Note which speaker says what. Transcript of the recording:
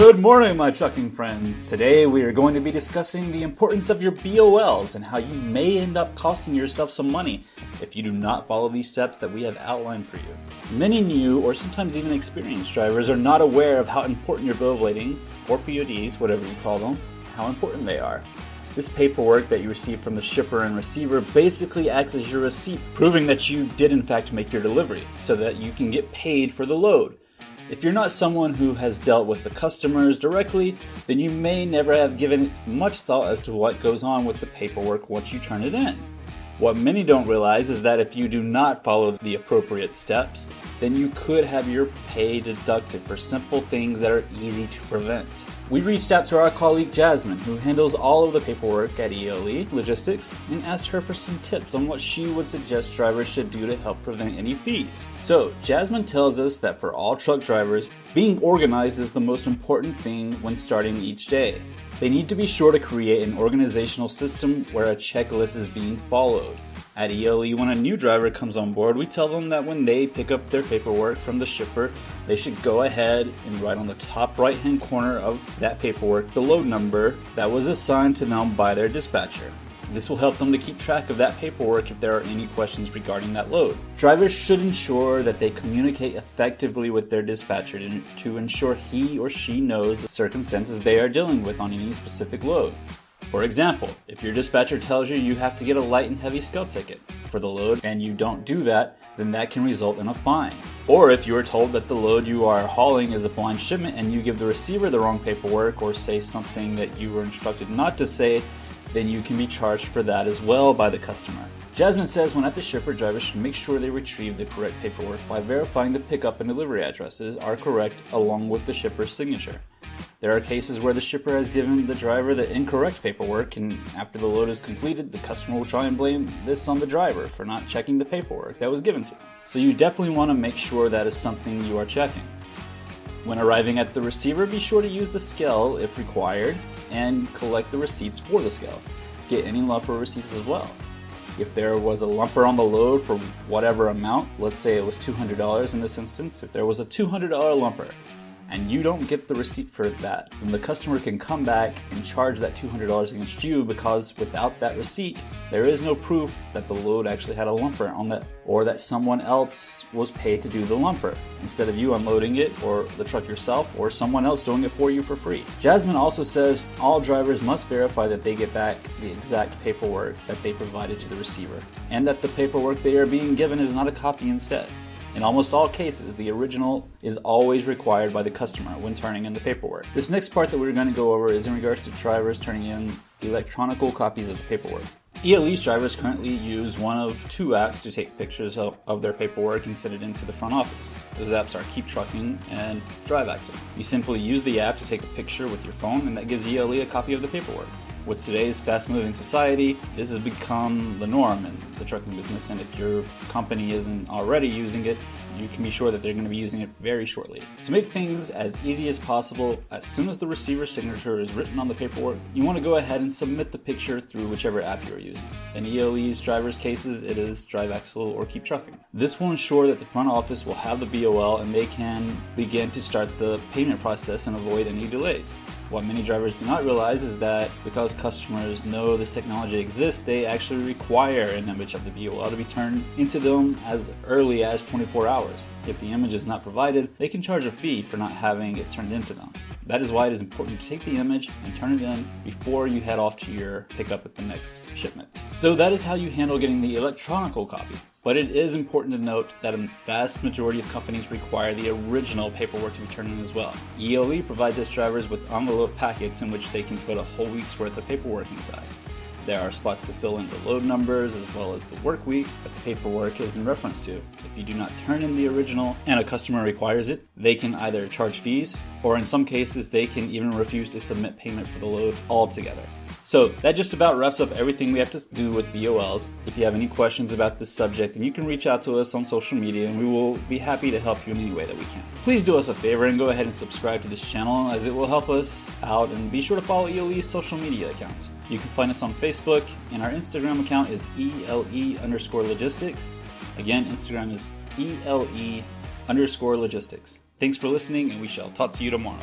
Speaker 1: Good morning, my trucking friends. Today we are going to be discussing the importance of your BOLs and how you may end up costing yourself some money if you do not follow these steps that we have outlined for you. Many new or sometimes even experienced drivers are not aware of how important your bill of ladings, or PODs, whatever you call them, how important they are. This paperwork that you receive from the shipper and receiver basically acts as your receipt, proving that you did in fact make your delivery, so that you can get paid for the load. If you're not someone who has dealt with the customers directly, then you may never have given much thought as to what goes on with the paperwork once you turn it in. What many don't realize is that if you do not follow the appropriate steps, then you could have your pay deducted for simple things that are easy to prevent. We reached out to our colleague Jasmine, who handles all of the paperwork at ELE Logistics, and asked her for some tips on what she would suggest drivers should do to help prevent any fees. So, Jasmine tells us that for all truck drivers, being organized is the most important thing when starting each day. They need to be sure to create an organizational system where a checklist is being followed. At ELE, when a new driver comes on board, we tell them that when they pick up their paperwork from the shipper, they should go ahead and write on the top right-hand corner of that paperwork the load number that was assigned to them by their dispatcher. This will help them to keep track of that paperwork if there are any questions regarding that load. Drivers should ensure that they communicate effectively with their dispatcher to ensure he or she knows the circumstances they are dealing with on any specific load. For example, if your dispatcher tells you have to get a light and heavy scale ticket for the load and you don't do that, then that can result in a fine. Or if you are told that the load you are hauling is a blind shipment and you give the receiver the wrong paperwork or say something that you were instructed not to say, then you can be charged for that as well by the customer. Jasmine says when at the shipper, drivers should make sure they retrieve the correct paperwork by verifying the pickup and delivery addresses are correct along with the shipper's signature. There are cases where the shipper has given the driver the incorrect paperwork, and after the load is completed, the customer will try and blame this on the driver for not checking the paperwork that was given to them. So you definitely want to make sure that is something you are checking. When arriving at the receiver, be sure to use the scale if required and collect the receipts for the scale. Get any lumper receipts as well. If there was a lumper on the load for whatever amount, let's say it was $200 in this instance, if there was a $200 lumper and you don't get the receipt for that, then the customer can come back and charge that $200 against you, because without that receipt, there is no proof that the load actually had a lumper on it, or that someone else was paid to do the lumper instead of you unloading it, or the truck yourself, or someone else doing it for you for free. Jasmine also says all drivers must verify that they get back the exact paperwork that they provided to the receiver, and that the paperwork they are being given is not a copy instead. In almost all cases, the original is always required by the customer when turning in the paperwork. This next part that we're going to go over is in regards to drivers turning in electronic copies of the paperwork. ELE's drivers currently use one of two apps to take pictures of their paperwork and send it into the front office. Those apps are Keep Trucking and Drive Axle. You simply use the app to take a picture with your phone, and that gives ELE a copy of the paperwork. With today's fast-moving society, this has become the norm in the trucking business, and if your company isn't already using it, you can be sure that they're going to be using it very shortly. To make things as easy as possible, as soon as the receiver's signature is written on the paperwork, you want to go ahead and submit the picture through whichever app you're using. In ELE's drivers' cases, it is Drive Axle or Keep Trucking. This will ensure that the front office will have the BOL and they can begin to start the payment process and avoid any delays. What many drivers do not realize is that because customers know this technology exists, they actually require an image of the BOL to be turned into them as early as 24 hours. If the image is not provided, they can charge a fee for not having it turned into them. That is why it is important to take the image and turn it in before you head off to your pickup at the next shipment. So that is how you handle getting the electronic copy. But it is important to note that a vast majority of companies require the original paperwork to be turned in as well. ELE provides its drivers with envelope packets in which they can put a whole week's worth of paperwork inside. There are spots to fill in the load numbers as well as the work week that the paperwork is in reference to. If you do not turn in the original and a customer requires it, they can either charge fees, or in some cases they can even refuse to submit payment for the load altogether. So that just about wraps up everything we have to do with BOLs. If you have any questions about this subject, then you can reach out to us on social media and we will be happy to help you in any way that we can. Please do us a favor and go ahead and subscribe to this channel, as it will help us out, and be sure to follow ELE's social media accounts. You can find us on Facebook, and our Instagram account is ELE_logistics. Again, Instagram is ELE_logistics. Thanks for listening, and we shall talk to you tomorrow.